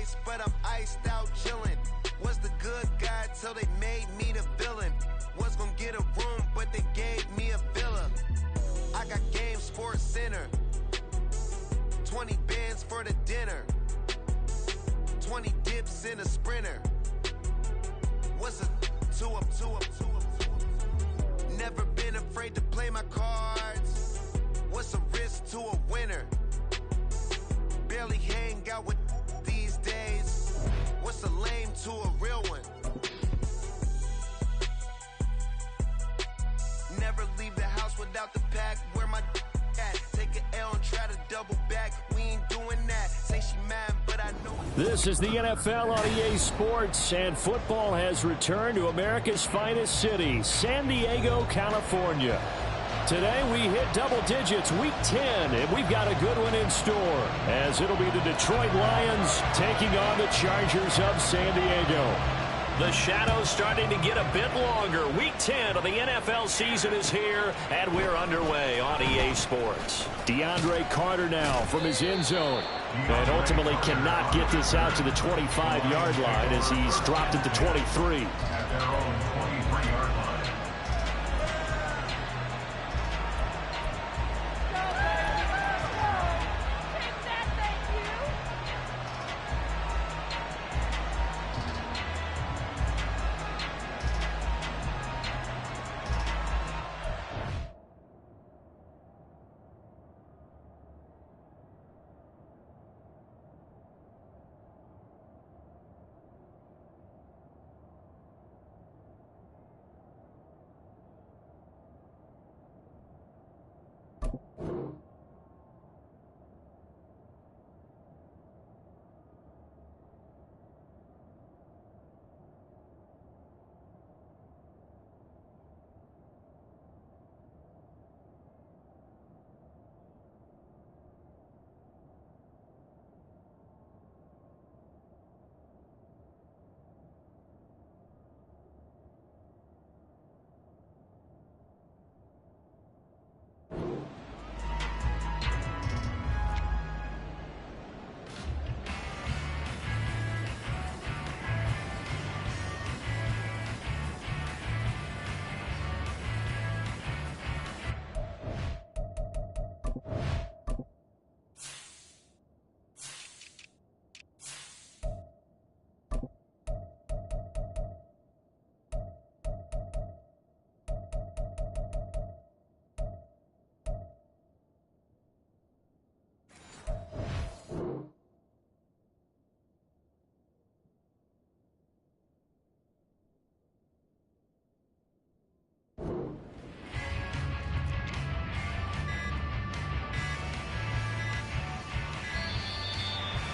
nice, but I'm iced out chillin'. Was the good guy till they made me the villain. Was gonna get a room, but they gave me a villa. I got Game Sports Center. 20 bands for the dinner. 20 dips in a sprinter. What's a two up? Never been afraid to play my cards. What's a risk to a winner? Barely hang out with these days. What's a lame to a real one? Never leave the house without the pack. Where my at? Take an L and try to double back. We ain't doing that. Say she mad, but I know. This is the NFL on EA Sports, and football has returned to America's finest city, San Diego, California. Today we hit double digits, week 10, and we've got a good one in store, as it'll be the Detroit Lions taking on the Chargers of San Diego. The shadow's starting to get a bit longer. Week 10 of the NFL season is here, and we're underway on EA Sports. DeAndre Carter now from his end zone, and ultimately cannot get this out to the 25-yard line as he's dropped it to 23.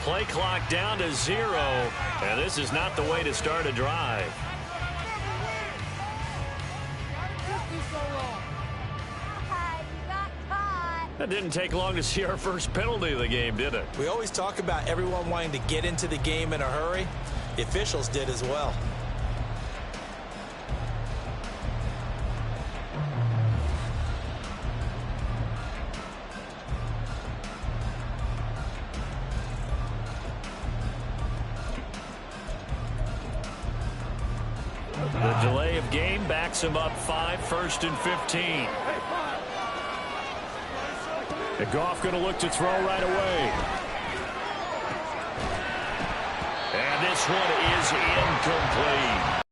Play clock down to 0, and this is not the way to start a drive. That didn't take long to see our first penalty of the game, did it? We always talk about everyone wanting to get into the game in a hurry. The officials did as well. The delay of game backs him up 5, 1st and 15. And Goff going to look to throw right away. And this one is incomplete.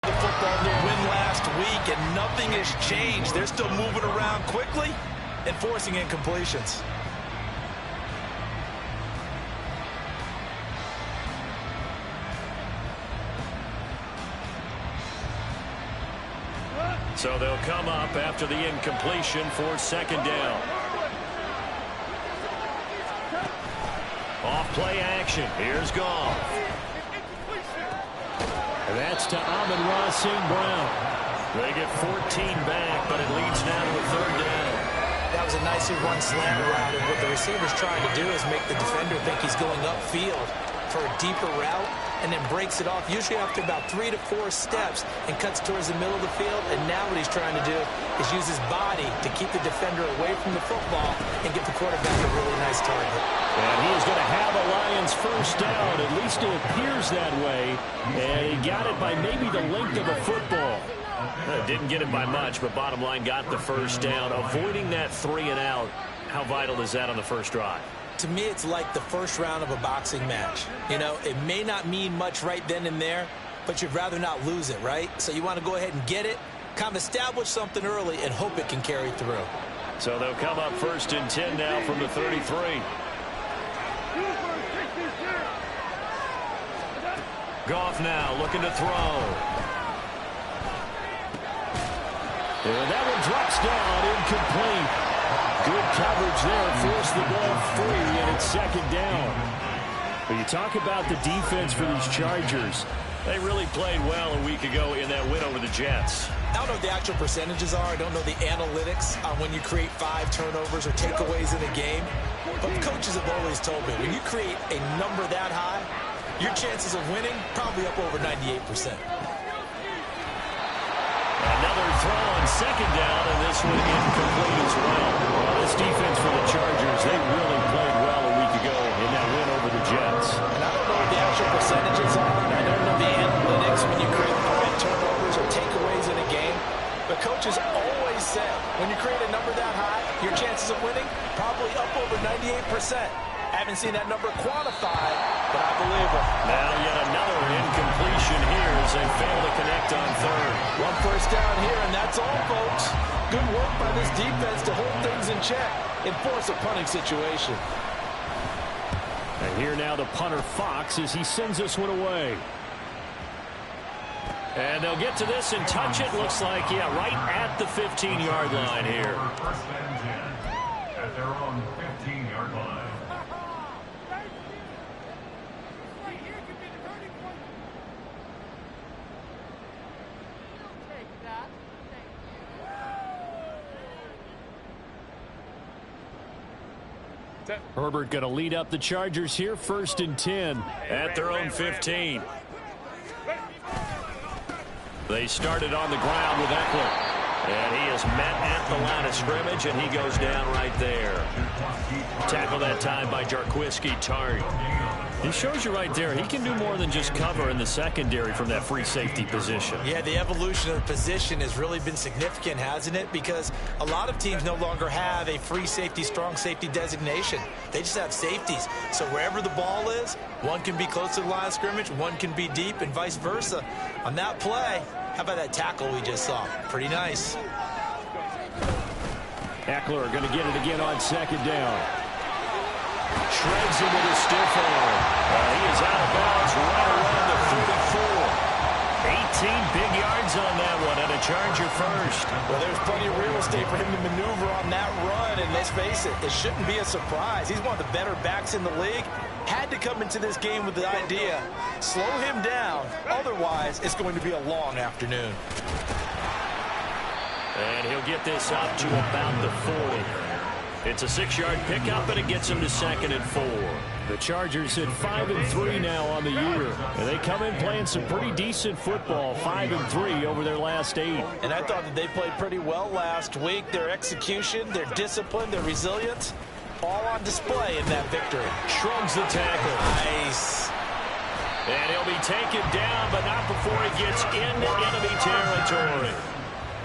The football to win last week, and nothing has changed. They're still moving around quickly and forcing incompletions. So they'll come up after the incompletion for second down. Off play action. Here's Goff. And that's to Amon-Ra St. Brown. They get 14 back, but it leads now to a third down. That was a nicely run slant around, and what the receiver's trying to do is make the defender think he's going upfield for a deeper route, and then breaks it off, usually after about 3 to 4 steps, and cuts towards the middle of the field. And now what he's trying to do is use his body to keep the defender away from the football and get the quarterback a really nice nice target. And he is going to have a Lions first down. At least it appears that way. And he got it by maybe the length of a football. Didn't get it by much, but bottom line, got the first down. Avoiding that 3 and out. How vital is that on the first drive? To me, it's like the first round of a boxing match. You know, it may not mean much right then and there, but you'd rather not lose it, right? So you want to go ahead and get it, kind of establish something early, and hope it can carry through. So they'll come up 1st and 10 now from the 33. Goff now looking to throw. And that one drops down, incomplete. Good coverage there, forced the ball free, and it's 2nd down. But you talk about the defense for these Chargers. They really played well a week ago in that win over the Jets. I don't know what the actual percentages are. I don't know the analytics on when you create 5 turnovers or takeaways in a game. But coaches have always told me, when you create a number that high, your chances of winning probably up over 98%. Another throw on 2nd down, and this one incomplete as well. Well, this defense for the Chargers, they really played well a week ago in that win over the Jets. And I don't know what the actual percentages are. I don't know the analytics when you create 5 turnovers or takeaways in a game. But coaches always say, when you create a number that high, your chances of winning probably up over 98%. I haven't seen that number quantified, but I believe it. Now yet another incompletion here as they fail to connect on 3rd. 1 first down here, and that's all, folks. Good work by this defense to hold things in check and force a punting situation. And here now the punter Fox as he sends this one away. And they'll get to this and touch it. Looks like, yeah, right at the 15-yard line here. 1st and 10 at their own 15-yard line. Herbert going to lead up the Chargers here, 1st and 10 at their own 15. They started on the ground with Eckler. And he is met at the line of scrimmage, and he goes down right there. Tackle that time by Jarquiski Tartt. He shows you right there, he can do more than just cover in the secondary from that free safety position. Yeah, the evolution of the position has really been significant, hasn't it? Because a lot of teams no longer have a free safety, strong safety designation. They just have safeties. So wherever the ball is, one can be close to the line of scrimmage, one can be deep, and vice versa. On that play, how about that tackle we just saw? Pretty nice. Eckler going to get it again on 2nd down. Shreds him with a stiff arm. He is out of bounds right around the 34. 18 big yards on that one, and a Charger first. Well, there's plenty of real estate for him to maneuver on that run, and let's face it, it shouldn't be a surprise. He's one of the better backs in the league. Had to come into this game with the idea, slow him down, otherwise it's going to be a long afternoon. And he'll get this up to about the 40. It's a 6-yard pickup, and it gets him to 2nd and 4. The Chargers at 5-3 now on the year. And they come in playing some pretty decent football, 5-3 over their last 8. And I thought that they played pretty well last week. Their execution, their discipline, their resilience, all on display in that victory. Shrugs the tackle. Nice. And he'll be taken down, but not before he gets into enemy territory.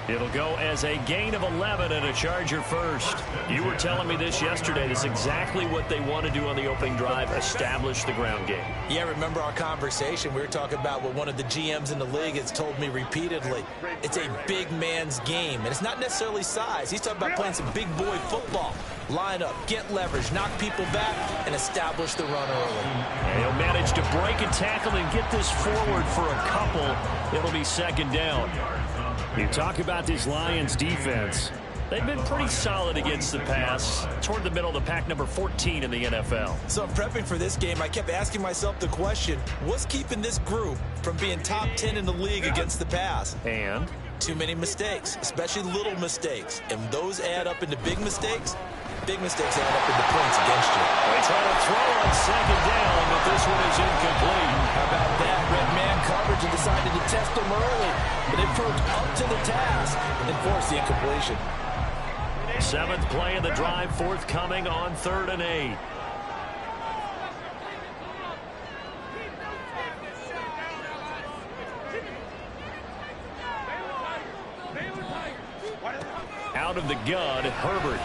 It'll go as a gain of 11 and a Charger first. You were telling me this yesterday. This is exactly what they want to do on the opening drive, establish the ground game. Yeah, remember our conversation. We were talking about what one of the GMs in the league has told me repeatedly. It's a big man's game, and it's not necessarily size. He's talking about playing some big boy football. Line up, get leverage, knock people back, and establish the run early. And he'll manage to break a tackle and get this forward for a couple. It'll be 2nd down. You talk about this Lions defense. They've been pretty solid against the pass. Toward the middle of the pack, number 14 in the NFL. So I'm prepping for this game. I kept asking myself the question, what's keeping this group from being top 10 in the league against the pass? And? Too many mistakes, especially little mistakes. And those add up into big mistakes. Big mistakes add up into points against you. They try to throw on 2nd down, but this one is incomplete. How about that? Red man coverage and decided to test them early. But they proved up to the task and forced the incompletion. Seventh play of the drive forthcoming on 3rd and 8. Out of the gun, Herbert.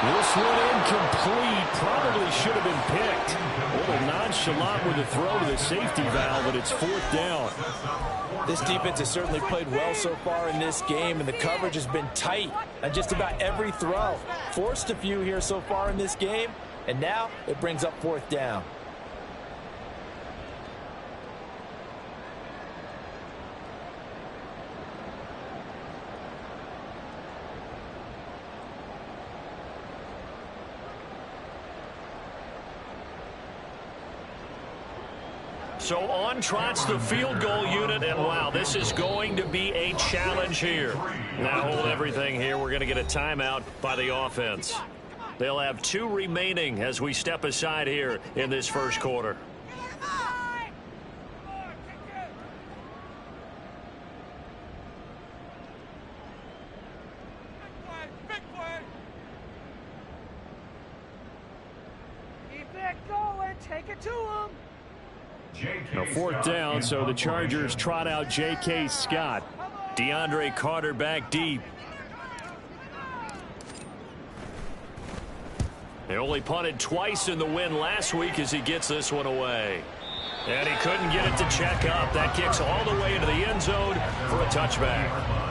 This one incomplete. Probably should have been picked. A little nonchalant with the throw to the safety valve, but it's 4th down. This defense has certainly played well so far in this game, and the coverage has been tight on just about every throw. Forced a few here so far in this game, and now it brings up 4th down. So on trots the field goal unit, and wow, this is going to be a challenge here. Now hold everything here. We're going to get a timeout by the offense. They'll have 2 remaining as we step aside here in this first quarter. Keep it going. Take it to him. Now 4th down, so the Chargers trot out J.K. Scott. DeAndre Carter back deep. They only punted twice in the win last week as he gets this one away. And he couldn't get it to check up. That kicks all the way into the end zone for a touchback.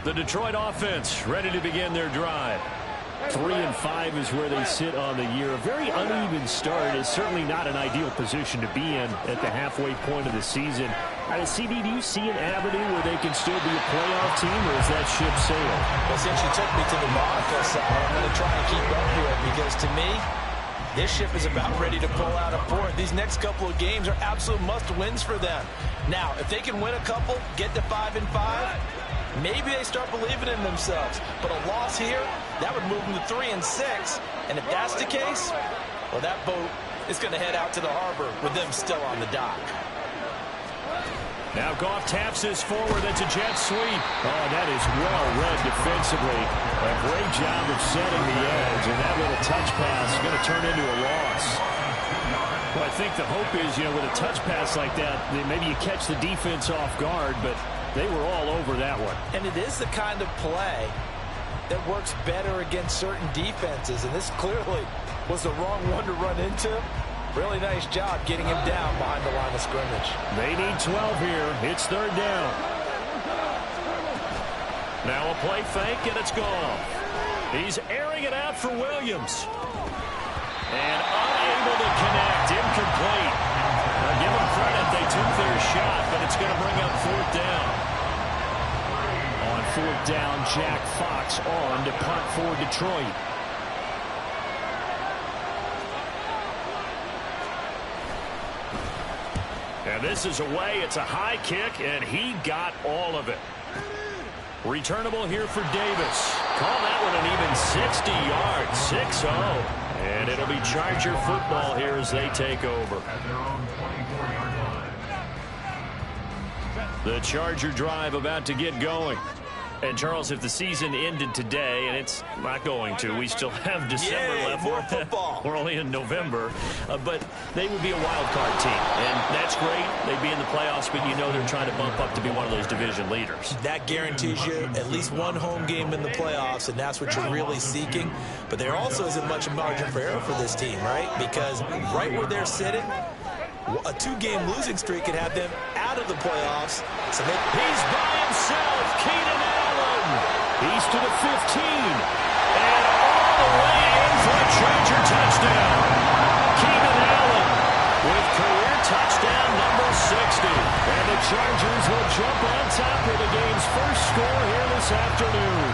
The Detroit offense ready to begin their drive. 3-5 is where they sit on the year. A very uneven start is certainly not an ideal position to be in at the halfway point of the season. CD, do you see an avenue where they can still be a playoff team, or is that ship sailed? Well, since you took me to the Broncos side, I'm going to try and keep up here because to me, this ship is about ready to pull out a fourth. These next couple of games are absolute must-wins for them. Now, if they can win a couple, get to 5-5, maybe they start believing in themselves. But a loss here, that would move them to 3-6. And if that's the case, well, that boat is going to head out to the harbor with them still on the dock. Now Goff taps this forward. That's a jet sweep. Oh, that is well read defensively. A great job of setting the edge. And that little touch pass is going to turn into a loss. Well, I think the hope is, with a touch pass like that, maybe you catch the defense off guard, but they were all over that one. And it is the kind of play that works better against certain defenses. And this clearly was the wrong one to run into. Really nice job getting him down behind the line of scrimmage. They need 12 here. It's 3rd down. Now a play fake, and it's gone. He's airing it out for Williams. And unable to connect. Incomplete. Now give them credit. They took their shot, but it's going to bring up 4th down. On 4th down, Jack Fox on to punt for Detroit. And this is away. It's a high kick, and he got all of it. Returnable here for Davis. Call that one an even 60 yards. 6-0. And it'll be Charger football here as they take over. The Charger drive about to get going. And, Charles, if the season ended today, and it's not going to, we still have December left. More football. We're only in November. But they would be a wild card team. And that's great. They'd be in the playoffs, but they're trying to bump up to be one of those division leaders. That guarantees you at least one home game in the playoffs, and that's what you're really seeking. But there also isn't much margin for error for this team, right? Because right where they're sitting, a 2-game losing streak could have them out of the playoffs. So he's by himself. Keenan Allen. He's to the 15. And all the way in for a Charger touchdown. Keenan Allen with career touchdown number 60. And the Chargers will jump on top of the game's first score here this afternoon.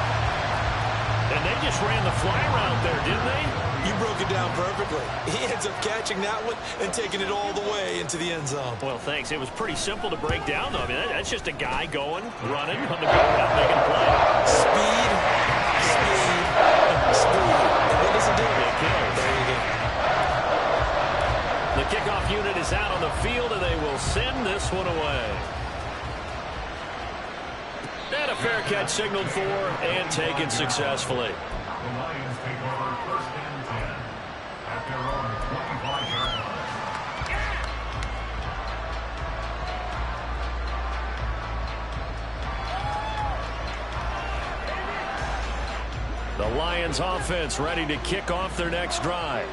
And they just ran the fly route there, didn't they? You broke it down perfectly. He ends up catching that one and taking it all the way into the end zone. Well, thanks. It was pretty simple to break down, though. I mean, that's just a guy going, running on the go route, making a play. Speed, speed, speed. And what does it do? It kills. There you go. The kickoff unit is out on the field, and they will send this one away. And a fair catch signaled for and taken successfully. The Lions take over 1st and 10 at their own 25-yard line. The Lions offense ready to kick off their next drive.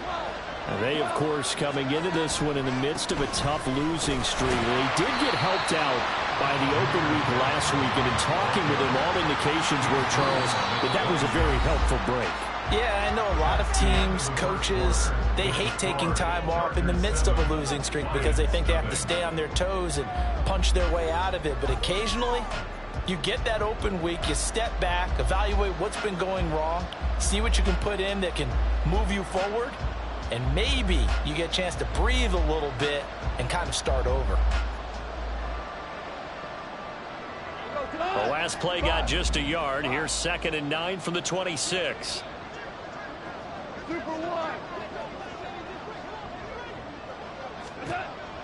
And they, of course, coming into this one in the midst of a tough losing streak. They did get helped out by the open week last week, and in talking with them, all indications were, Charles, that was a very helpful break. Yeah, I know a lot of teams, coaches, they hate taking time off in the midst of a losing streak because they think they have to stay on their toes and punch their way out of it. But occasionally, you get that open week, you step back, evaluate what's been going wrong, see what you can put in that can move you forward, and maybe you get a chance to breathe a little bit and kind of start over. The last play got just a yard. Here's 2nd and 9 from the 26.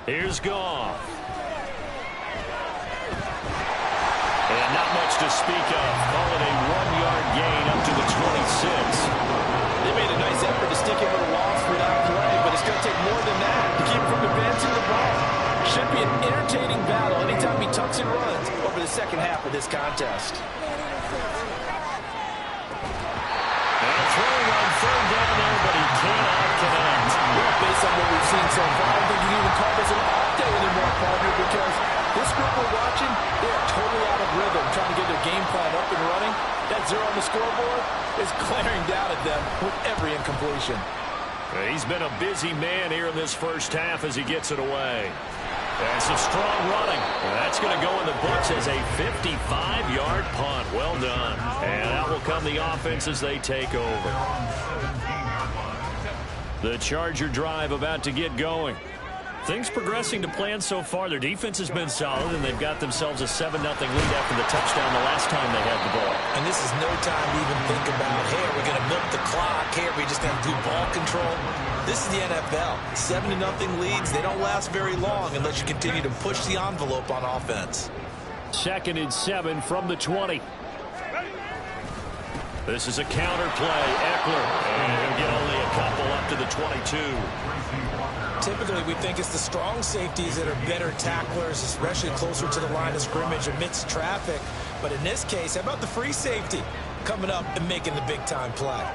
Here's Goff. And not much to speak of. Call it a 1-yard gain up to the 26. They made a nice effort to stick him with a loss for that play, but it's going to take more than that to keep from advancing the ball. Should be an entertaining battle anytime he tucks and runs over the second half of this contest. And throwing on 3rd down there, but he cannot connect. Well, based on what we've seen so far, I think you can even call this an off day anymore, partner, because this group we're watching, they are totally out of rhythm, trying to get their game plan up and running. That 0 on the scoreboard is glaring down at them with every incompletion. He's been a busy man here in this first half as he gets it away. And some strong running. That's going to go in the books as a 55-yard punt. Well done. And out will come the offense as they take over. The Charger drive about to get going. Things progressing to plan so far. Their defense has been solid, and they've got themselves a 7-0 lead after the touchdown the last time they had the ball. And this is no time to even think about, hey, are we going to milk the clock? Hey, are we just going to do ball control? This is the NFL. 7-0 leads, they don't last very long unless you continue to push the envelope on offense. 2nd and 7 from the 20. This is a counter play. Eckler. And he'll get only a couple up to the 22. Typically, we think it's the strong safeties that are better tacklers, especially closer to the line of scrimmage amidst traffic. But in this case, how about the free safety coming up and making the big-time play?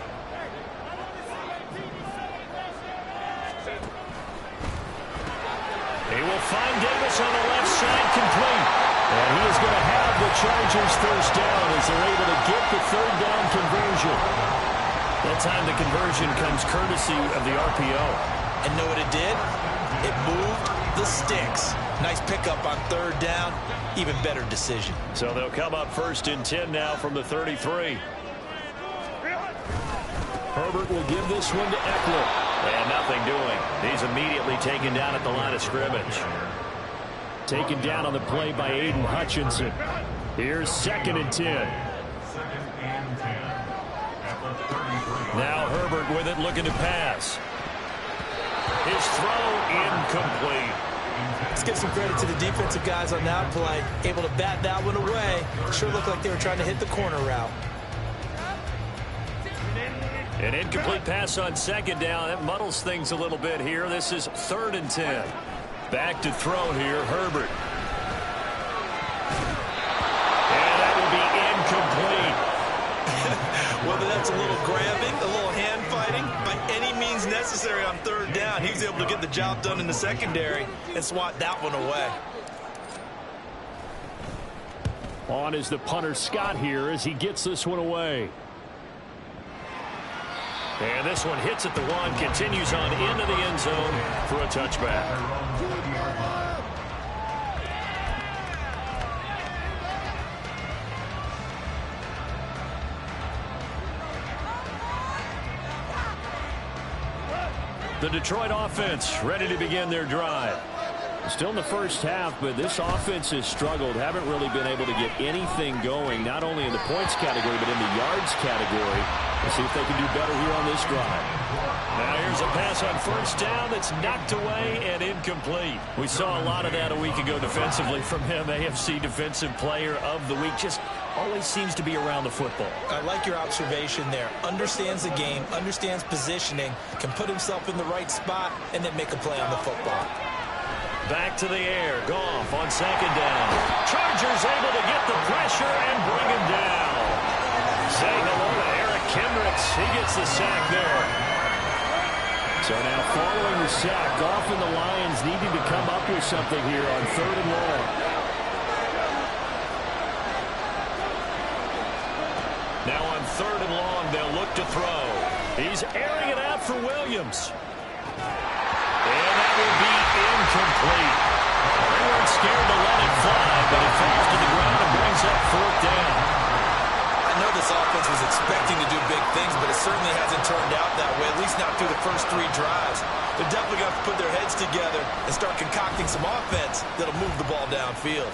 He will find Davis on the left side, complete. And he is going to have the Chargers first down as they're able to get the 3rd down conversion. That time the conversion comes courtesy of the RPO. And know what it did? It moved the sticks. Nice pickup on 3rd down. Even better decision. So they'll come up 1st and 10 now from the 33. Herbert will give this one to Eckler. And nothing doing. He's immediately taken down at the line of scrimmage. Taken down on the play by Aiden Hutchinson. Here's 2nd and 10. 2nd and 10 at the 33. Now Herbert with it, looking to pass. His throw incomplete. Let's give some credit to the defensive guys on that play. Able to bat that one away. Sure looked like they were trying to hit the corner route. An incomplete pass on 2nd down. That muddles things a little bit here. This is 3rd and 10. Back to throw here, Herbert. And that will be incomplete. Whether that's a little grabbing, a little hand fighting, by any means necessary on 3rd down, he was able to get the job done in the secondary and swat that one away. On is the punter Scott here as he gets this one away. And this one hits at the 1, continues on into the end zone for a touchback. The Detroit offense ready to begin their drive. Still in the first half, but this offense has struggled. Haven't really been able to get anything going, not only in the points category, but in the yards category. Let's see if they can do better here on this drive. Now here's a pass on first down that's knocked away and incomplete. We saw a lot of that a week ago defensively from him. AFC Defensive Player of the Week. Just always seems to be around the football. I like your observation there. Understands the game, understands positioning, can put himself in the right spot, and then make a play on the football. Back to the air. Goff on second down. Chargers able to get the pressure and bring him down. Say hello to Eric Kendricks. He gets the sack there. So now following the sack, Goff and the Lions needing to come up with something here on 3rd and long. Now on 3rd and long, they'll look to throw. He's airing it out for Williams. And that will be incomplete. They weren't scared to let it fly, but it falls to the ground and brings up 4th down. I know this offense was expecting to do big things, but it certainly hasn't turned out that way, at least not through the first 3 drives. They're definitely going to have to put their heads together and start concocting some offense that'll move the ball downfield.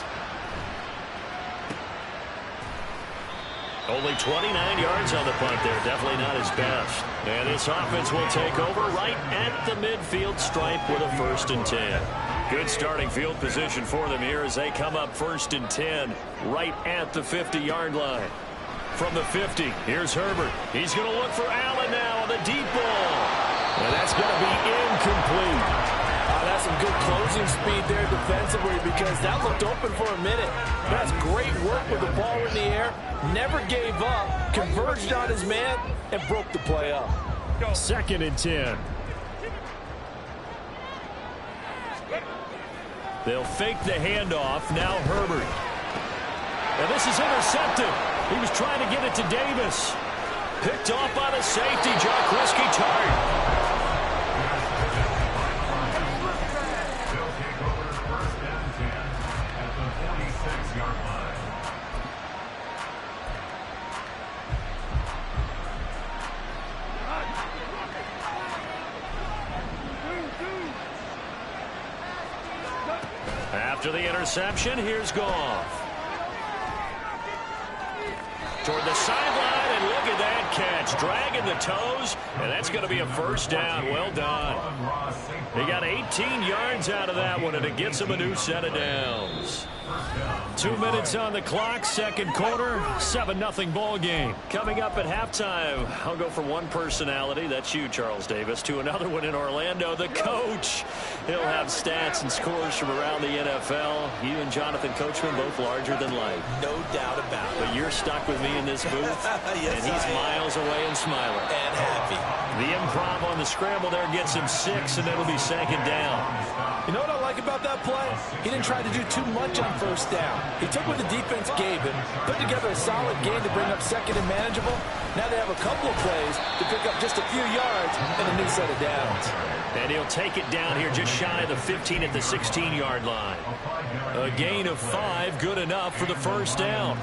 Only 29 yards on the punt there. Definitely not his best. And this offense will take over right at the midfield stripe with a 1st and 10. Good starting field position for them here as they come up 1st and 10 right at the 50-yard line. From the 50, here's Herbert. He's going to look for Allen now on the deep ball. And that's going to be incomplete. That's some good closing speed there defensively because that looked open for a minute. That's great work with the ball in the air. Never gave up, converged on his man, and broke the play up. 2nd and 10. They'll fake the handoff. Now Herbert. And this is intercepted. He was trying to get it to Davis. Picked off by the safety, Jaquiski Tartt. After the interception, here's Goff. Toward the sideline, and look at that catch. Dragging the toes, and that's going to be a 1st down. Well done. He got 18 yards out of that one, and it gets him a new set of downs. 2 minutes on the clock, 2nd quarter, 7-0 ball game. Coming up at halftime, I'll go from one personality, that's you, Charles Davis, to another one in Orlando, the coach. He'll have stats and scores from around the NFL. You and Jonathan Coachman both larger than life. No doubt about it. But you're stuck with me in this booth, yes, and he's miles away and smiling. And happy. The improv on the scramble there gets him 6, and it'll be 2nd down. You know what I like about that play? He didn't try to do too much on 1st down. He took what the defense gave him, put together a solid game to bring up 2nd and manageable. Now they have a couple of plays to pick up just a few yards and a new set of downs. And he'll take it down here just shy of the 15 at the 16-yard line. A gain of 5, good enough for the 1st down.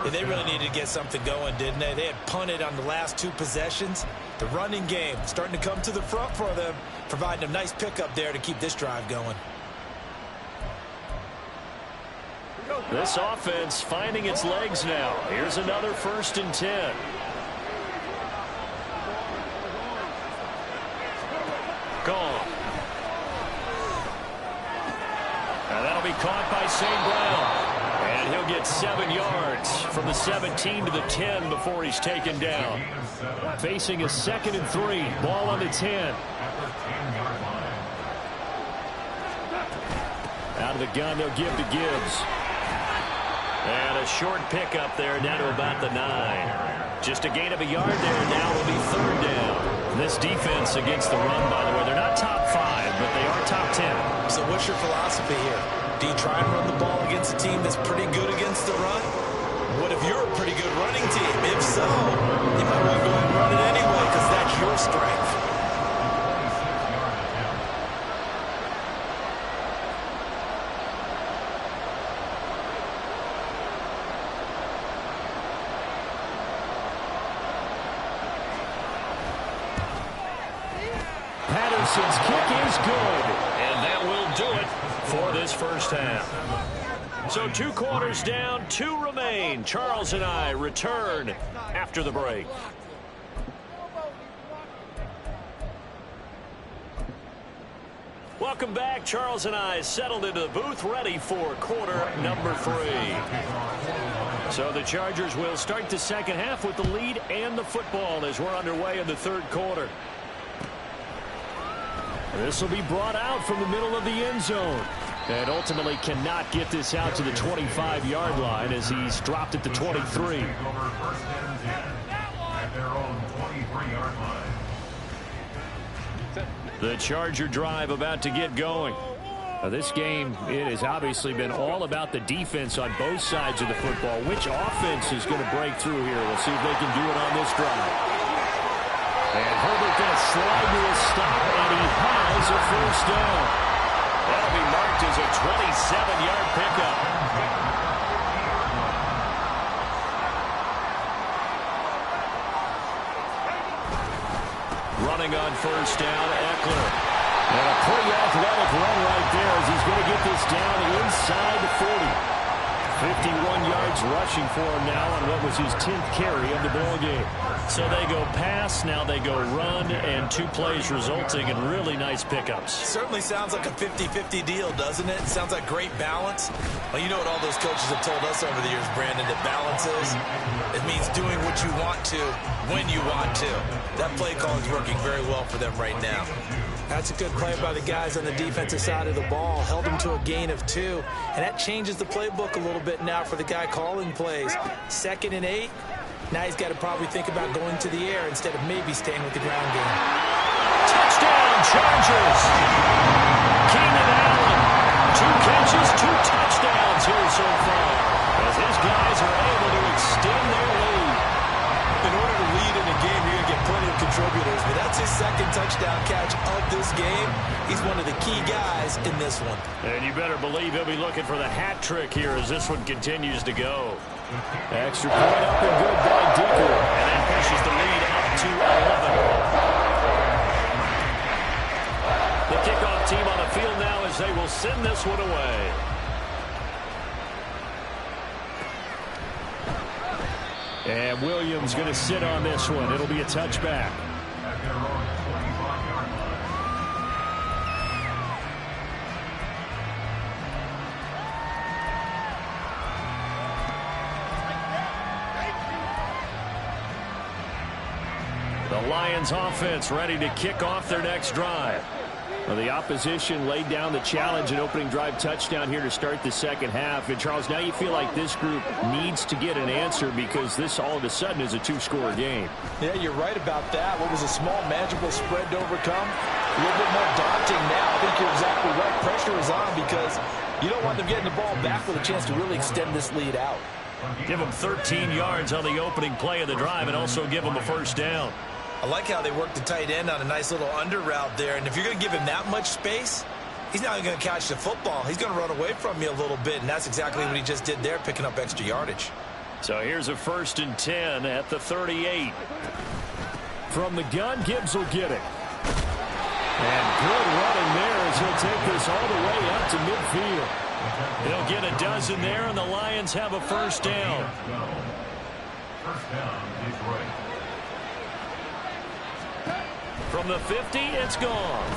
Yeah, they really needed to get something going, didn't they? They had punted on the last 2 possessions. The running game starting to come to the front for them, providing a nice pickup there to keep this drive going. This offense finding its legs now. Here's another 1st and 10. Gone. And that'll be caught by St. Brown. And he'll get 7 yards from the 17 to the 10 before he's taken down. Facing a 2nd and 3. Ball on the 10. Out of the gun, they'll give to Gibbs. And a short pickup there down to about the 9. Just a gain of a yard there. Now will be 3rd down. This defense against the run, by the way, they're not top 5, but they are top 10. So what's your philosophy here? Do you try and run the ball against a team that's pretty good against the run? What if you're a pretty good running team? If so, you might want to go ahead and run it anyway because that's your strength. Dixon's kick is good. And that will do it for this first half. So 2 quarters down, 2 remain. Charles and I return after the break. Welcome back. Charles and I settled into the booth, ready for quarter number 3. So the Chargers will start the second half with the lead and the football as we're underway in the 3rd quarter. This will be brought out from the middle of the end zone. And ultimately cannot get this out to the 25-yard line as he's dropped at the 23. The Charger drive about to get going. This game, it has obviously been all about the defense on both sides of the football. Which offense is going to break through here? We'll see if they can do it on this drive. And Herbert going to slide to a stop, and he has a first down. That'll be marked as a 27-yard pickup. Running on first down, Eckler. And a pretty athletic run right there as he's going to get this down inside the 40. 51 yards rushing for him now on what was his 10th carry of the ball game. So they go pass, now they go run, and 2 plays resulting in really nice pickups. Certainly sounds like a 50-50 deal, doesn't it? Sounds like great balance. Well, you know what all those coaches have told us over the years, Brandon, that balance is? It means doing what you want to when you want to. That play call is working very well for them right now. That's a good play by the guys on the defensive side of the ball. Held them to a gain of 2. And that changes the playbook a little bit now for the guy calling plays. 2nd and 8. Now he's got to probably think about going to the air instead of maybe staying with the ground game. Touchdown, Chargers! Keenan Allen. 2 catches, 2 touchdowns here so far. As his guys are able to extend their lead. In order to lead in a game, you're going to get plenty of contributors, but that's his 2nd touchdown catch of this game. He's one of the key guys in this one. And you better believe he'll be looking for the hat trick here as this one continues to go. Extra point up and good by Dicker. And that pushes the lead up to 11. The kickoff team on the field now as they will send this one away. And Williams going to sit on this one. It'll be a touchback. The Lions offense ready to kick off their next drive. Well, the opposition laid down the challenge and opening drive touchdown here to start the second half. And, Charles, now you feel like this group needs to get an answer because this all of a sudden is a 2-score game. Yeah, you're right about that. What was a small, manageable spread to overcome? A little bit more daunting now. I think you're exactly right. Pressure is on because you don't want them getting the ball back with a chance to really extend this lead out. Give them 13 yards on the opening play of the drive and also give them a first down. I like how they work the tight end on a nice little under route there. And if you're going to give him that much space, he's not going to catch the football. He's going to run away from you a little bit, and that's exactly what he just did there, picking up extra yardage. So here's a 1st and 10 at the 38. From the gun, Gibbs will get it. And good running there as he'll take this all the way up to midfield. He'll get a dozen there, and the Lions have a first down. First down, Detroit. From the 50, it's gone.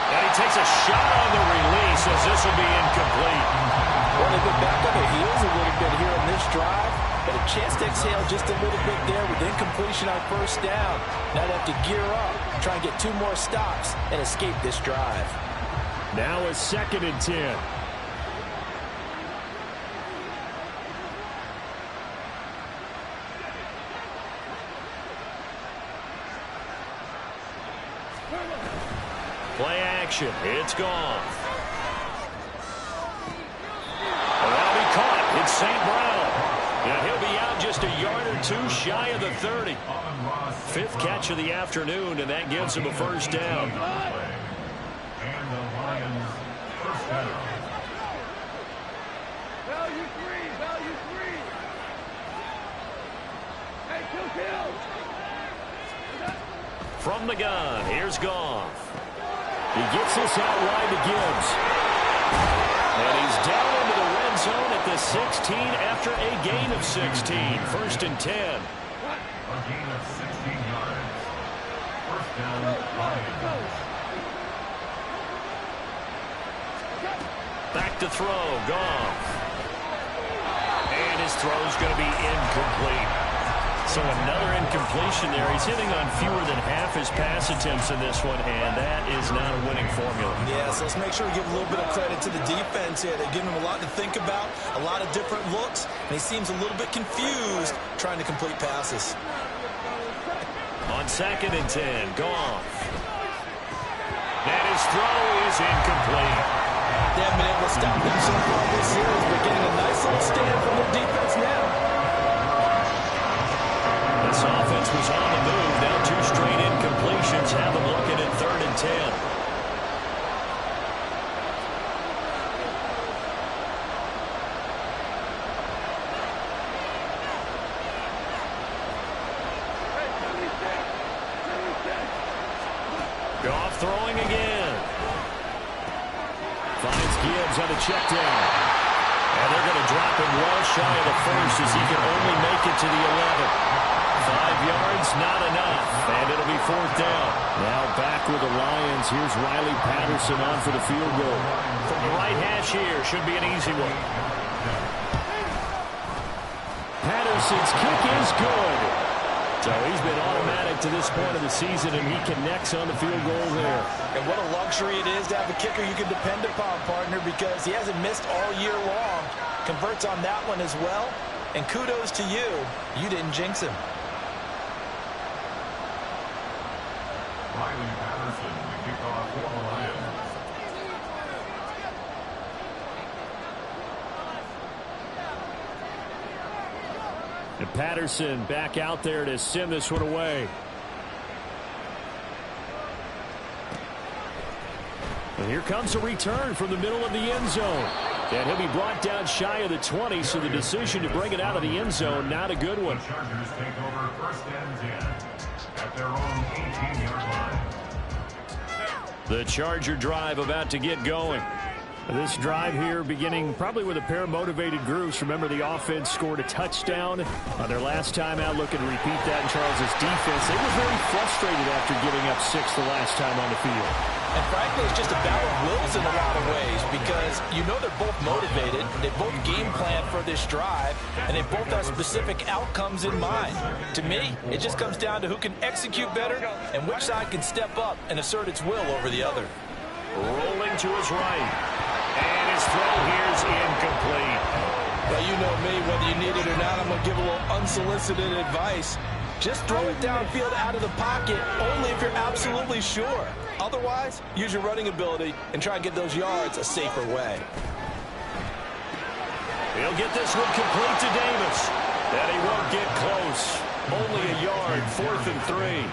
And he takes a shot on the release as this will be incomplete. Well, they've been back on their heels a little bit here on this drive, but a chance to exhale just a little bit there with incompletion on first down. Now they have to gear up, try and get 2 more stops, and escape this drive. Now a 2nd and 10. Play action. It's gone. Well, that'll be caught. It's St. Brown. And he'll be out just a yard or 2 shy of the 30. 5th catch of the afternoon, and that gives him a first down. And the Lions first down. Value 3, value 3. Hey, kill. From the gun, here's Goff. He gets this out wide to Gibbs. And he's down into the red zone at the 16 after a gain of 16. 1st and 10. A gain of 16 yards. First down, Lions. Back to throw, Goff. And his throw's going to be incomplete. So another incompletion there. He's hitting on fewer than half his pass attempts in this one, and that is not a winning formula. Yeah, so let's make sure we give a little bit of credit to the defense here. They're giving him a lot to think about, a lot of different looks, and he seems a little bit confused trying to complete passes. On 2nd and 10, Goff. And his throw is incomplete. They haven't been able to stop him so far this series, but getting a nice little stand from their defense now. This offense was on the move. Now 2 straight incompletions have them looking at 3rd and 10. Goff throwing again. Finds Gibbs on a check down. And they're going to drop him well shy of the 1st as he can only make it to the 11. 5 yards, not enough. And it'll be 4th down. Now back with the Lions. Here's Riley Patterson on for the field goal. From the right hash here, should be an easy one. Patterson's kick is good. So he's been automatic to this point of the season, and he connects on the field goal there. And what a luxury it is to have a kicker you can depend upon, partner, because he hasn't missed all year long. Converts on that one as well. And kudos to you. You didn't jinx him. Riley Patterson, the kickoff for the Lions. And Patterson back out there to send this one away. And here comes a return from the middle of the end zone. And he'll be brought down shy of the 20, so the decision to bring it out of the end zone, not a good one. The Chargers take over 1st and 10 at their own 18-yard line. The Charger drive about to get going. This drive here beginning probably with a pair of motivated groups. Remember, the offense scored a touchdown on their last time out. Looking to repeat that in Charles' defense. They were very frustrated after giving up 6 the last time on the field. And frankly, it's just a battle of wills in a lot of ways because you know they're both motivated. They both game plan for this drive, and they both have specific outcomes in mind. To me, it just comes down to who can execute better and which side can step up and assert its will over the other. Rolling to his right. And his throw here is incomplete. Well, you know me, whether you need it or not, I'm going to give a little unsolicited advice. Just throw it downfield out of the pocket only if you're absolutely sure. Otherwise, use your running ability and try and get those yards a safer way. He'll get this one complete to Davis. And he won't get close. Only a yard, 4th and 3.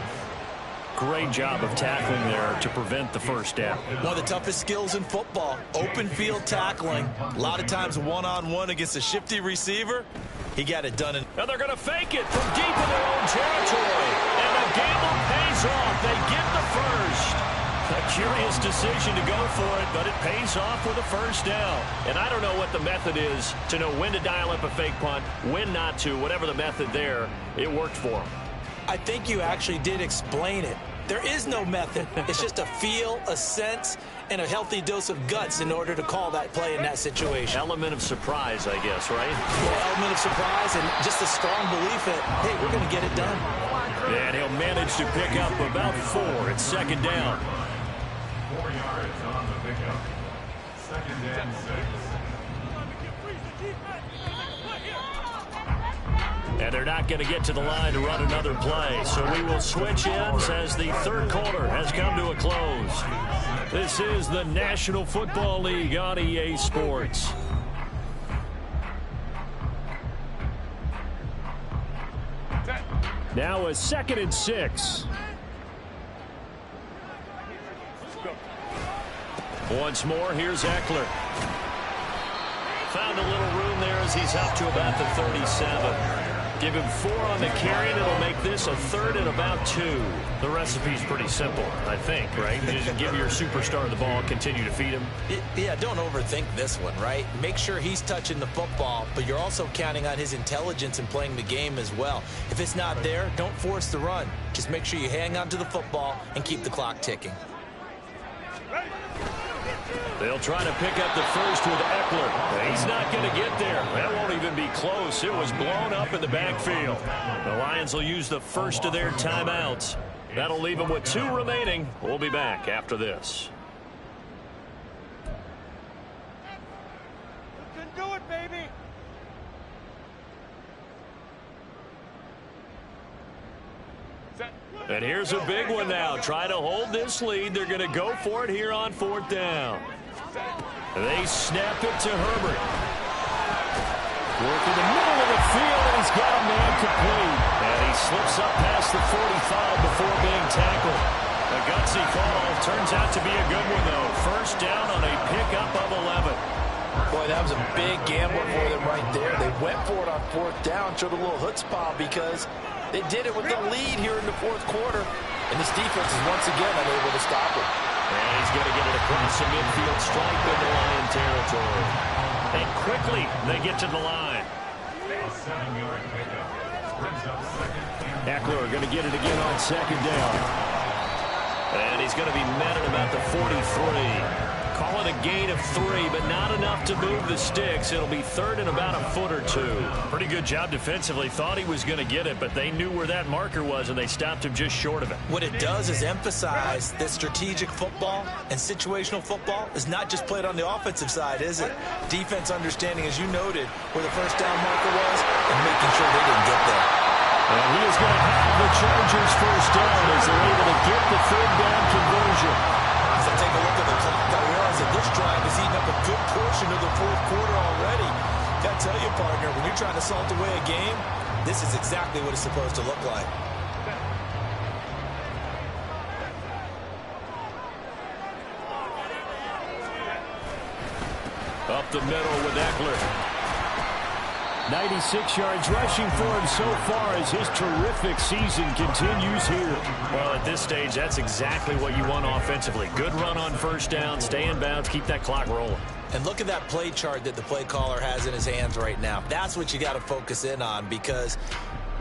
Great job of tackling there to prevent the 1st down. One of the toughest skills in football, open field tackling. A lot of times one-on-one against a shifty receiver. He got it done. And they're going to fake it from deep in their own territory. And the gamble pays off. They get the 1st. A curious decision to go for it, but it pays off with a 1st down. And I don't know what the method is to know when to dial up a fake punt, when not to. Whatever the method there, it worked for him. I think you actually did explain it. There is no method. It's just a feel, a sense, and a healthy dose of guts in order to call that play in that situation. Element of surprise, I guess, right? Well, element of surprise and just a strong belief that, hey, we're going to get it done. And he'll manage to pick up about 4 at 2nd down. 4 yards on the pickup. 2nd and 6. And they're not going to get to the line to run another play. So we will switch ends as the 3rd quarter has come to a close. This is the National Football League on EA Sports. Now a 2nd and 6. Once more, here's Eckler. Found a little room there as he's up to about the 37. Give him 4 on the carry, and it'll make this a 3rd and about 2. The recipe's pretty simple, I think, right? You just give your superstar the ball, continue to feed him. Yeah, don't overthink this one, right? Make sure he's touching the football, but you're also counting on his intelligence in playing the game as well. If it's not there, don't force the run. Just make sure you hang on to the football and keep the clock ticking. They'll try to pick up the first with Eckler. He's not going to get there. That won't even be close. It was blown up in the backfield. The Lions will use the first of their timeouts. That'll leave them with 2 remaining. We'll be back after this. You can do it, baby. And here's a big one now. Trying to hold this lead. They're going to go for it here on 4th down. They snap it to Herbert. Work in the middle of the field, and he's got a man complete. And he slips up past the 45 before being tackled. A gutsy call. Turns out to be a good one, though. First down on a pickup of 11. Boy, that was a big gamble for them right there. They went for it on 4th down, showed a little chutzpah because they did it with the lead here in the 4th quarter. And this defense is once again unable to stop it. And he's going to get it across the midfield stripe into Lion territory. And quickly, they get to the line. A 7-yard pickup. Brings up 2nd and Eckler going to get it again on 2nd down. And he's going to be met at about the 43. Call it a gain of 3, but not enough to move the sticks. It'll be 3rd and about a foot or 2. Pretty good job defensively. Thought he was going to get it, but they knew where that marker was, and they stopped him just short of it. What it does is emphasize that strategic football and situational football is not just played on the offensive side, is it? Defense understanding, as you noted, where the first down marker was and making sure they didn't get there. And he is going to have the Chargers first down as they're able to get the 3rd down conversion. As I take a look at the clock, I realize that this drive is eating up a good portion of the 4th quarter already. Got to tell you, partner, when you're trying to salt away a game, this is exactly what it's supposed to look like. Up the middle with Eckler. 96 yards rushing for him so far as his terrific season continues here. Well, at this stage, that's exactly what you want offensively. Good run on first down, stay in bounds, keep that clock rolling. And look at that play chart that the play caller has in his hands right now. That's what you got to focus in on because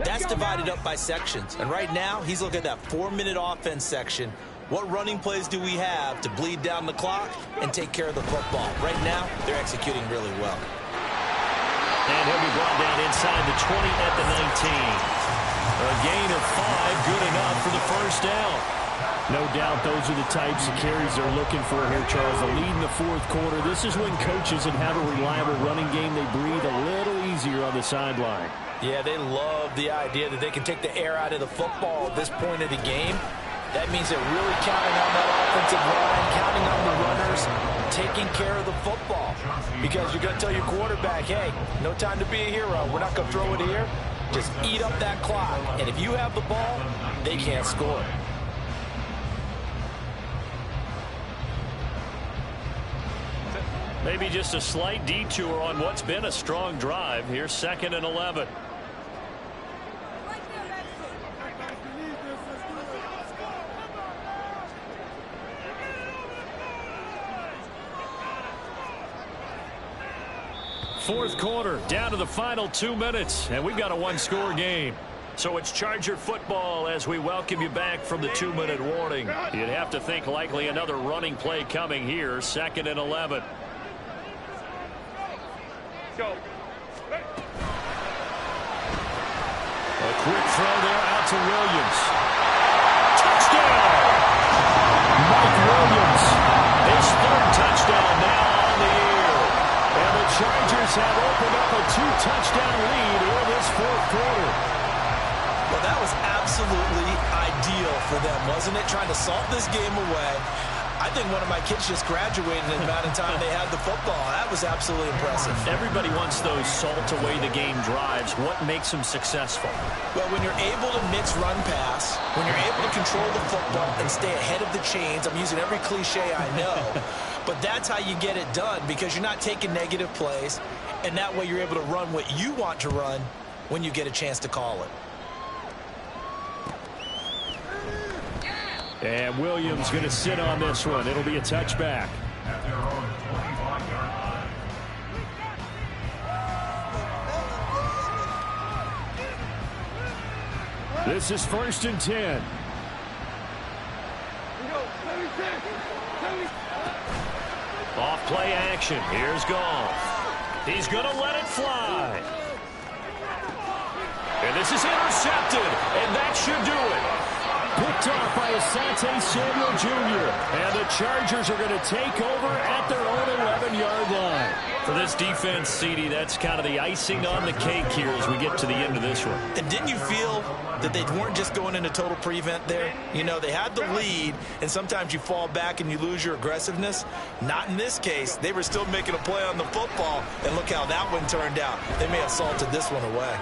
that's divided up by sections. And right now, he's looking at that 4-minute offense section. What running plays do we have to bleed down the clock and take care of the football? Right now, they're executing really well. And he'll be brought down inside the 20 at the 19. A gain of 5, good enough for the first down. No doubt those are the types of carries they're looking for here, Charles. The lead in the 4th quarter. This is when coaches that have a reliable running game, they breathe a little easier on the sideline. Yeah, they love the idea that they can take the air out of the football at this point of the game. That means they're really counting on that offensive line, counting on the runners, taking care of the football. Because you're going to tell your quarterback, hey, no time to be a hero. We're not going to throw it here. Just eat up that clock. And if you have the ball, they can't score. Maybe just a slight detour on what's been a strong drive. Here's 2nd and 11. Fourth quarter, down to the final 2 minutes, and we've got a 1-score game. So it's Charger football as we welcome you back from the 2-minute warning. You'd have to think likely another running play coming here, 2nd and 11. Go. A quick throw there out to Williams. Touchdown! Mike Williams, his 3rd touchdown now on the year. And the Chargers have opened up a 2-touchdown lead in this 4th quarter. Well, that was absolutely ideal for them, wasn't it? Trying to salt this game away. I think one of my kids just graduated in the amount of time they had the football. That was absolutely impressive. Everybody wants those salt-away-the-game drives. What makes them successful? Well, when you're able to mix run-pass, when you're able to control the football and stay ahead of the chains, I'm using every cliche I know, but that's how you get it done because you're not taking negative plays, and that way you're able to run what you want to run when you get a chance to call it. And Williams going to sit on this one. It'll be a touchback. At their own 25-yard line. This is 1st and 10. Off play action. Here's Goff. He's going to let it fly. And this is intercepted. And that should do it. Picked off by Asante Samuel Jr. And the Chargers are going to take over at their own 11-yard line. For this defense, CD, that's kind of the icing on the cake here as we get to the end of this one. And didn't you feel that they weren't just going into total prevent there? You know, they had the lead, and sometimes you fall back and you lose your aggressiveness. Not in this case. They were still making a play on the football, and look how that one turned out. They may have salted this one away.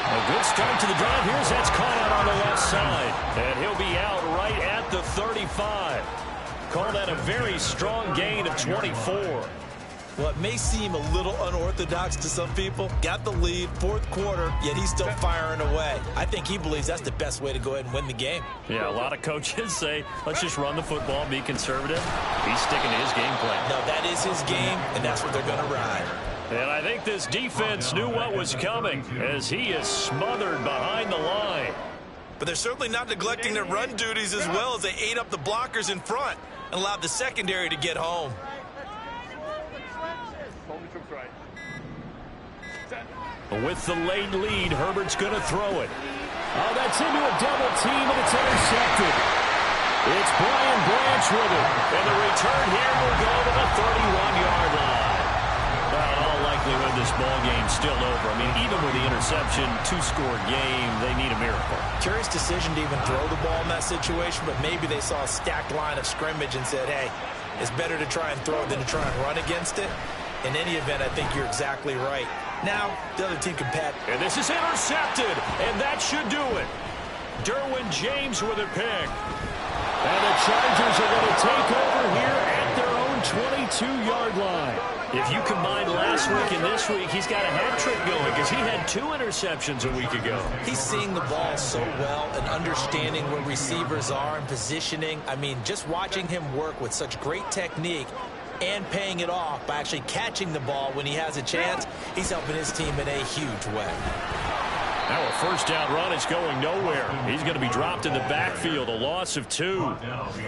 A good start to the drive. Here's that's caught out on the left side. And he'll be out right at the 35. Call that a very strong gain of 24. Well, it may seem a little unorthodox to some people. Got the lead, 4th quarter, yet he's still firing away. I think he believes that's the best way to go ahead and win the game. Yeah, a lot of coaches say, let's just run the football, be conservative. He's sticking to his game plan. No, that is his game, and that's what they're going to ride. And I think this defense knew what was coming as he is smothered behind the line. But they're certainly not neglecting their run duties as well as they ate up the blockers in front and allowed the secondary to get home. With the late lead, Herbert's going to throw it. Oh, that's into a double team, and it's intercepted. It's Brian Branch with it. And the return here will go to the 31-yard line. Well, in all likelihood, this ball game's still over. I mean, even with the interception, 2-score game, they need a miracle. Curious decision to even throw the ball in that situation, but maybe they saw a stacked line of scrimmage and said, hey, it's better to try and throw than to try and run against it. In any event, I think you're exactly right. Now, the other team can pat. And this is intercepted, and that should do it. Derwin James with a pick. And the Chargers are going to take over here at their own 22-yard line. If you combine last week and this week, he's got a hat trick going because he had 2 interceptions a week ago. He's seeing the ball so well and understanding where receivers are and positioning. I mean, just watching him work with such great technique and paying it off by actually catching the ball when he has a chance, he's helping his team in a huge way. Now a first down run is going nowhere. He's going to be dropped in the backfield, a loss of 2.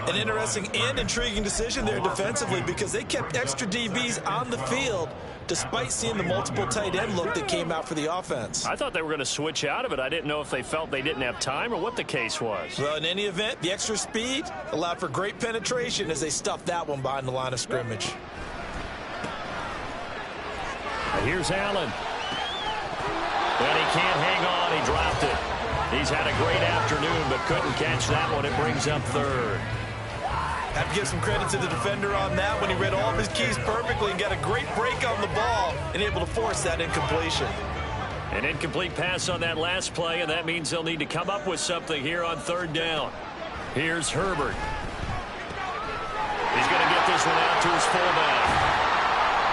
An interesting and intriguing decision there defensively because they kept extra DBs on the field despite seeing the multiple tight end look that came out for the offense. I thought they were going to switch out of it. I didn't know if they felt they didn't have time or what the case was. Well, in any event, the extra speed allowed for great penetration as they stuffed that one behind the line of scrimmage. Here's Allen. And he can't hang on. He dropped it. He's had a great afternoon, but couldn't catch that one. It brings up 3rd. Have to give some credit to the defender on that when he read all of his keys perfectly and got a great break on the ball and able to force that incompletion. An incomplete pass on that last play, and that means they'll need to come up with something here on 3rd down. Here's Herbert. He's going to get this one out to his fullback.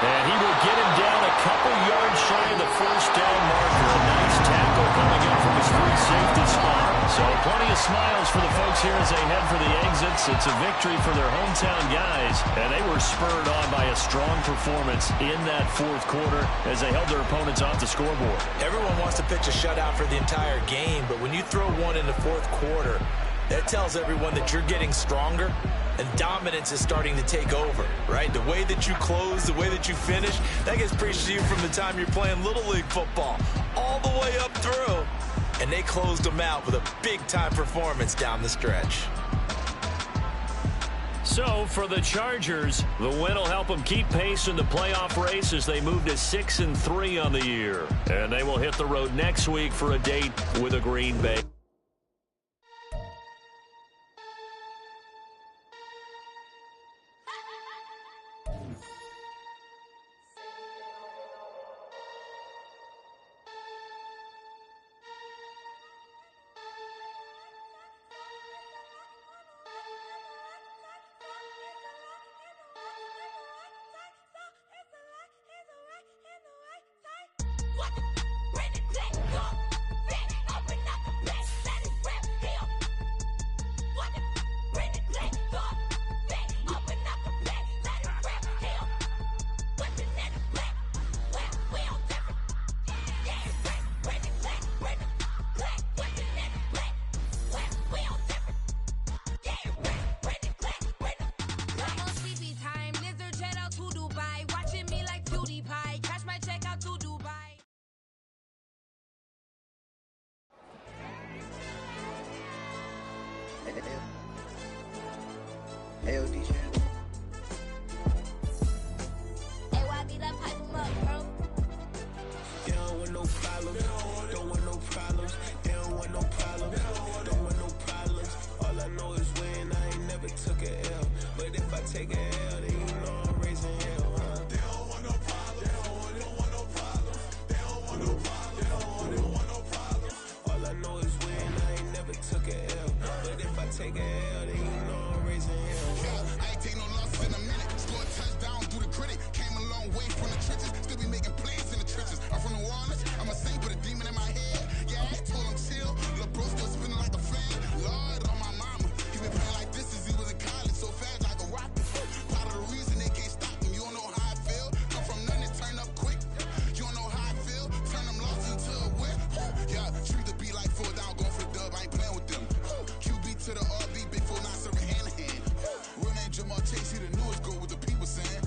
And he will get him down a couple yards shy of the first down marker. A nice tackle coming in from his free safety spot. So plenty of smiles for the folks here as they head for the exits. It's a victory for their hometown guys. And they were spurred on by a strong performance in that 4th quarter as they held their opponents off the scoreboard. Everyone wants to pitch a shutout for the entire game, but when you throw one in the 4th quarter, that tells everyone that you're getting stronger and dominance is starting to take over, right? The way that you close, the way that you finish, that gets preached to you from the time you're playing Little League football all the way up through. And they closed them out with a big-time performance down the stretch. So for the Chargers, the win will help them keep pace in the playoff race as they move to 6-3 on the year. And they will hit the road next week for a date with a Green Bay. What? Hell, DJ. AYB, that pipe him up, bro. They don't want no problems. Don't want no problems. They don't want no problems. Don't want no problems. All I know is win. I ain't never took a L. But if I take a L, then you know I'm raising hell, huh? They don't want no problems. They don't want no problems. They don't want no problems. They don't want no problems. All I know is win. I ain't never took a L. But if I take a L, then you know I'm raising hell. Yeah, I ain't take no losses in a minute. Scored a touchdown through the critic. Came a long way from the trenches. Still be making plays in the trenches. I'm from New Orleans. I'm a saint with a demon in my head. Yeah, I told him chill. Lil' bro still spinning like a fan. Lord on my mama. He been playing like this since he was in college. So fast like a rocket. Part of the reason they can't stop him. You don't know how I feel. Come from nothing, turn up quick. You don't know how I feel. Turn them losses into a whip. Yeah, treat the beat like 4 down, going for the dub. I ain't playing with them. QB to the RB, big 4-9 serving hand to hand. Real name Jamal Chase, he the newest goal with the people saying.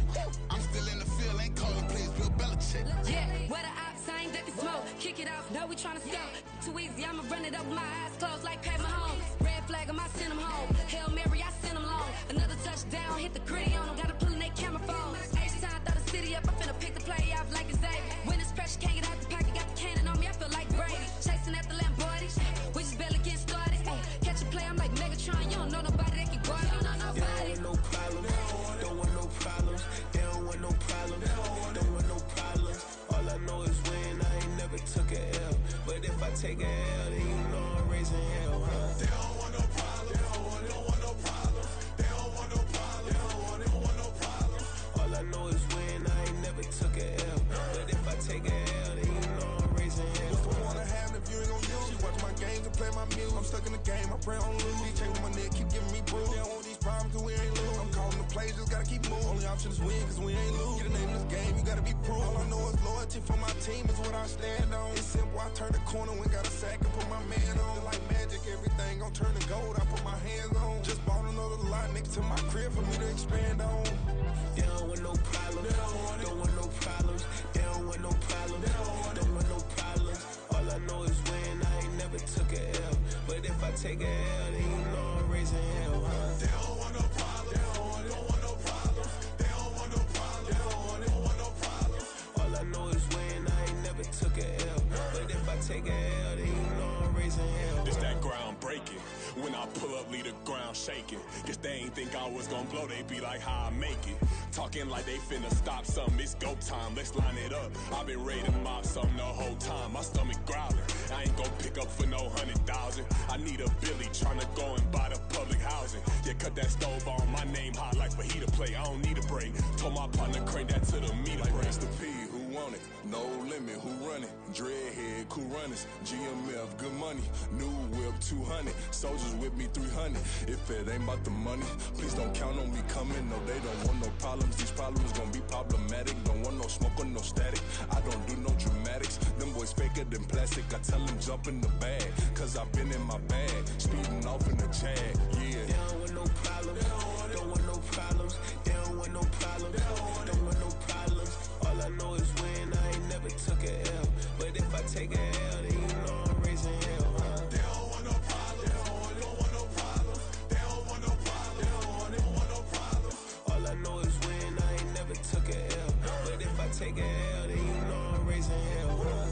I'm still in the field, ain't calling plays, Bill Belichick. Yeah, where the ops, I ain't ducking smoke. Kick it off, no, we tryna score. Too easy, I'ma run it up with my eyes closed like Pat Mahomes. Red flag, I send him home. Hail Mary, I send him long. Another touchdown, hit the gritty on him. Gotta pull in their camera phone. H-time, throw the city up, I'm finna pick the play off like it's Xavier. When it's pressure, can't get out the pocket, got the cannon on me, I feel like Brady. Chasing at the Lamborghini, we just barely getting started. Catch a play, I'm like Megatron, you don't know nobody that can guard me. You don't know nobody. They don't want no problems. Don't want no problems. They don't want no problems. Don't want no problems. All I know is win. I ain't never took a L. But if I take a L, then you know I'm raising hell, huh? They don't want no problems. They don't want no problems. They don't want no problems. They don't want no problems. All I know is win. I ain't never took a L. But if I take a L, then you know I'm raising hell. What's the point of having if you ain't gon' use? She watch my games and play my music. I'm stuck in the game, I pray on lose. DJ with my neck, keep giving me bruise. They don't want these problems cause we ain't lose. I'm calling the plays, just gotta keep moving. Only option is win cause we ain't lose. Get a name in this game, you gotta be proved. All I know is loyalty for my team is what I stand on. It's simple, I turn the corner when got a sack and put my man on. Like magic, everything gon' turn to gold, I put my hands on. Just bought another lot next to my crib for me to expand on. They don't want no problems. Don't want no problems. They don't want no problems. Don't want no problems. All I know is win. I ain't never took a L. But if I take a L, then you know I'm raising hell, huh? They don't want no problems. They don't want no problems. They don't want no problems. They don't want no problems. All I know is win. I ain't never took a L. But if I take a L, then you know I'm raising hell. It's that ground breaking. When I pull up, leave the ground shaking. Guess they ain't think I was gonna blow, they be like, how I make it. Talking like they finna stop something, it's go time, let's line it up. I've been ready to mob something the whole time, my stomach growling. I ain't gon' pick up for no 100,000. I need a Billy tryna go and buy the public housing. Yeah, cut that stove on, my name hot like fajita play. I don't need a break. Told my partner crank that to the meter like break. Mr. P, who want it? No limit, who run it? Dreadhead, cool runners. GMF, good money. New whip, 200. Soldiers with me, 300. If it ain't about the money, please don't count on me coming. No, they don't want no problems. These problems gon' be problematic. Don't want no smoke or no static. I don't do no dramatics. Them boys faker than plastic. I tell them jump in the bag, cause I've been in my bag. Speeding off in the Jag, yeah. They don't want no problems. Don't want no problems. They don't want no problems. Don't want no problems. All I know is win. I ain't never took a L. But if I take a L, then you know I'm raising hell, huh? They don't want no problems. They don't want no problems. They don't want no problems. They don't want no problems. All I know is win. I ain't never took a L. But if I take a L, then you know I'm raising hell, huh?